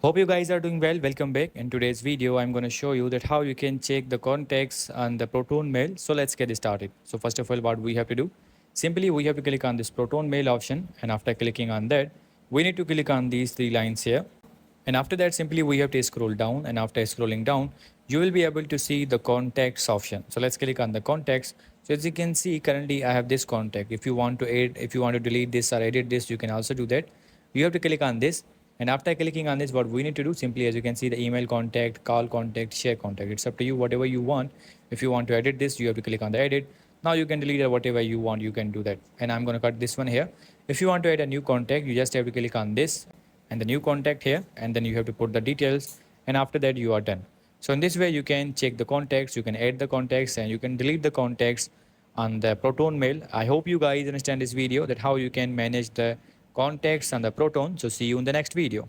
Hope you guys are doing well. Welcome back. In today's video, I'm going to show you that how you can check the contacts on the Proton mail. So let's get started. So first of all, what we have to do? Simply, we have to click on this Proton mail option. And after clicking on that, we need to click on these three lines here. And after that, simply we have to scroll down. And after scrolling down, you will be able to see the contacts option. So let's click on the contacts. So as you can see, currently I have this contact. If you want to add, if you want to delete this or edit this, you can also do that. You have to click on this. And after clicking on this, what we need to do simply, as you can see, the email contact, call contact, share contact. It's up to you, whatever you want. If you want to edit this, you have to click on the edit. Now you can delete it, whatever you want, you can do that. And I'm going to cut this one here. If you want to add a new contact, you just have to click on this and the new contact here. And then you have to put the details. And after that, you are done. So in this way, you can check the contacts, you can add the contacts, and you can delete the contacts on the Proton mail. I hope you guys understand this video that how you can manage the contacts on the Proton. So see you in the next video.